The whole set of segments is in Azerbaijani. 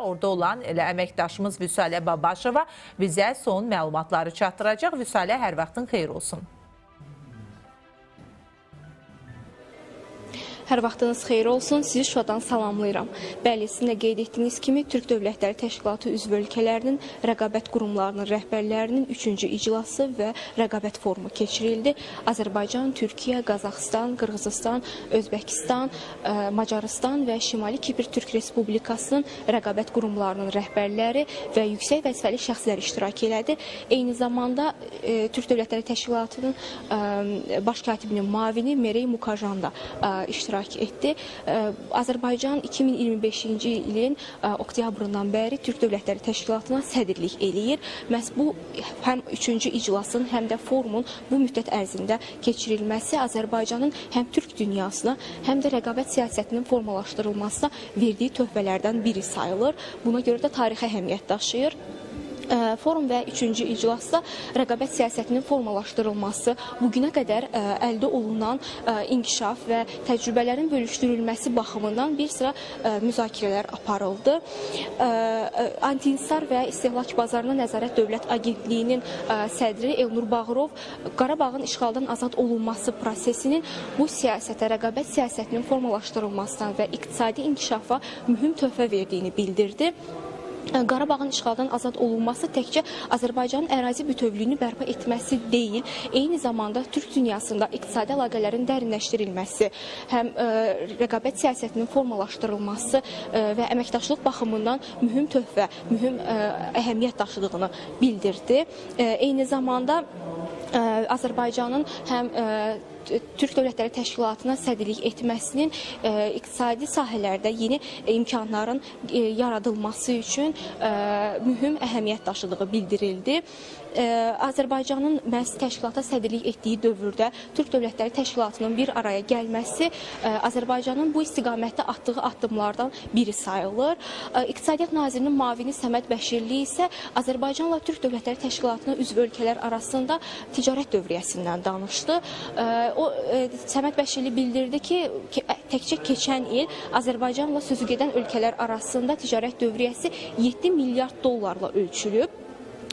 Orada olan əməkdaşımız Vüsalə Babaşova bizə son məlumatları çatdıracaq. Vüsalə, hər vaxtın xeyir olsun. Hər vaxtınız xeyir olsun. Sizi Şuşadan salamlayıram. Bəli, sizin də qeyd etdiyiniz kimi Türk Dövlətləri Təşkilatı üzv ölkələrinin rəqabət qurumlarının rəhbərlərinin 3-cü iclası və rəqabət forumu keçirildi. Azərbaycan, Türkiyə, Qazaxıstan, Qırğızıstan, Özbəkistan, Macarıstan və Şimali Kipr Türk Respublikasının rəqabət qurumlarının rəhbərləri və yüksək vəzifəli şəxslər iştirak elədi. Eyni zamanda Türk Dövlətləri Təşkilatının baş katibinin müavini Merey Mukajan da iştirak etdi. Azərbaycan 2025-ci ilin oktyabrından bəri Türk Dövlətləri Təşkilatına sədrlik eləyir. Məhz bu həm 3-cü iclasın, həm də forumun bu müddət ərzində keçirilməsi Azərbaycanın həm Türk dünyasına, həm də rəqabət siyasətinin formalaşdırılmasına verdiyi töhfələrdən biri sayılır. Buna görə də tarixi əhəmiyyət daşıyır. Forum və 3-cü iclasda rəqabət siyasətinin formalaşdırılması, bugünə qədər əldə olunan inkişaf və təcrübələrin bölüşdürülməsi baxımından bir sıra müzakirələr aparıldı. Anti-insar və İstehlak Bazarına Nəzarət Dövlət Agentliyinin sədri Elnur Bağırov Qarabağın işğaldan azad olunması prosesinin bu siyasətə, rəqabət siyasətinin formalaşdırılmasına və iqtisadi inkişafa mühüm töhfə verdiyini bildirdi. Qarabağın işğaldan azad olunması təkcə Azərbaycanın ərazi bütövlüyünü bərpa etməsi deyil, eyni zamanda Türk dünyasında iqtisadi əlaqələrin dərinləşdirilməsi, həm rəqabət siyasətinin formalaşdırılması və əməkdaşlıq baxımından mühüm töhfə, mühüm əhəmiyyət daşıdığını bildirdi. Eyni zamanda Azərbaycanın həm Türk Dövlətləri Təşkilatına sədrlik etməsinin iqtisadi sahələrdə yeni imkanların yaradılması üçün mühüm əhəmiyyət daşıdığı bildirildi. Azərbaycanın məhz təşkilata sədrlik etdiyi dövrdə Türk Dövlətləri Təşkilatının bir araya gəlməsi Azərbaycanın bu istiqamətdə atdığı addımlardan biri sayılır. İqtisadiyyat Nazirinin müavini Səməd Bəşirli isə Azərbaycanla Türk Dövlətləri Təşkilatına üzv ölkələr arasında ticarət dövriyyəsindən danışdı. Səməd Bəşirli bildirdi ki, təkcə keçən il Azərbaycanla sözügedən ölkələr arasında ticarət dövriyyəsi 7 milyard dollarla ölçülüb.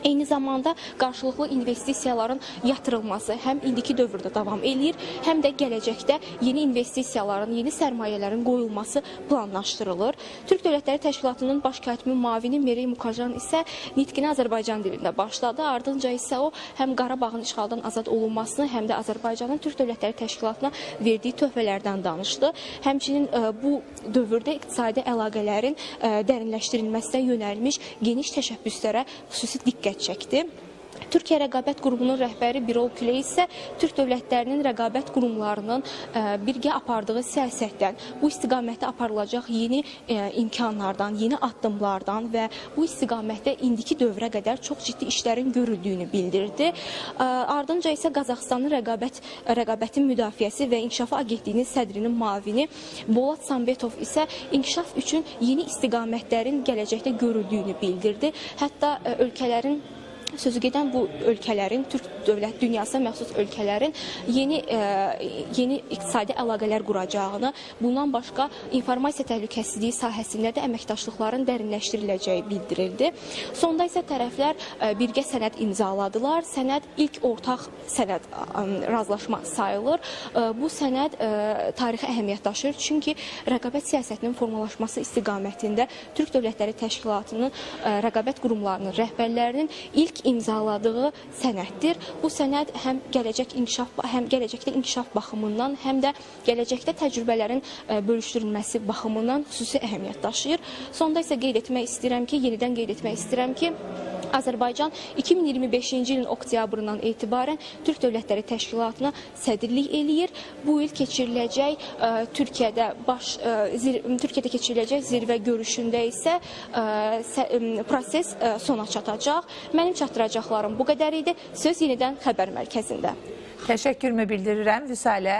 Eyni zamanda qarşılıqlı investisiyaların yatırılması həm indiki dövrdə davam eləyir, həm də gələcəkdə yeni investisiyaların, yeni sərmayələrin qoyulması planlaşdırılır. Türk Dövlətləri Təşkilatının baş katibi müavini Merey Mukajan isə nitqini Azərbaycan dilində başladı. Ardınca isə o həm Qarabağın işğaldan azad olunmasını, həm də Azərbaycanın Türk Dövlətləri Təşkilatına verdiyi töhfələrdən danışdı. Həmçinin bu dövrdə iqtisadi əlaqələrin dərinləşdirilməsinə yönəlmiş geniş təşəbbüslərə xüsusi diqqət çəkdi. Türkiyə Rəqabət Qurumunun rəhbəri Birol Küley isə Türk dövlətlərinin rəqabət qurumlarının birgə apardığı siyasətdən, bu istiqamətdə aparılacaq yeni imkanlardan, yeni addımlardan və bu istiqamətdə indiki dövrə qədər çox ciddi işlərin görüldüyünü bildirdi. Ardınca isə Qazaxıstanın Rəqabətin Müdafiəsi və İnkişafı Agentliyinin sədrinin müavini Bolat Sambetov isə inkişaf üçün yeni istiqamətlərin gələcəkdə görüldüyünü bildirdi. Hətta ölkələrin sözügedən bu ölkələrin, Türk dövlət dünyasına məxsus ölkələrin yeni iqtisadi əlaqələr quracağını, bundan başqa informasiya təhlükəsizliyi sahəsində də əməkdaşlıqların dərinləşdiriləcəyi bildirildi. Sonda isə tərəflər birgə sənəd imzaladılar. Sənəd ilk ortaq sənəd razılaşma sayılır. Bu sənəd tarixi əhəmiyyət daşıyır, çünki rəqabət siyasətinin formalaşması istiqamətində Türk Dövlətləri Təşkilatının rəqabət qurumlarının rəhbərlərinin ilk imzaladığı sənəddir. Bu sənəd həm gələcəkdə inkişaf baxımından, həm də gələcəkdə təcrübələrin bölüşdürülməsi baxımından xüsusi əhəmiyyət daşıyır. Sonda isə yenidən qeyd etmək istəyirəm ki, Azərbaycan 2025-ci ilin oktyabrından etibarən Türk Dövlətləri Təşkilatına sədrlik eləyir. Bu il keçiriləcək Türkiyədə keçiriləcək zirvə görüşündə isə proses sona çatacaq. Mənim çatdıracaqlarım bu qədər idi. Söz yenidən xəbər mərkəzində. Təşəkkürümü bildirirəm Vüsalə.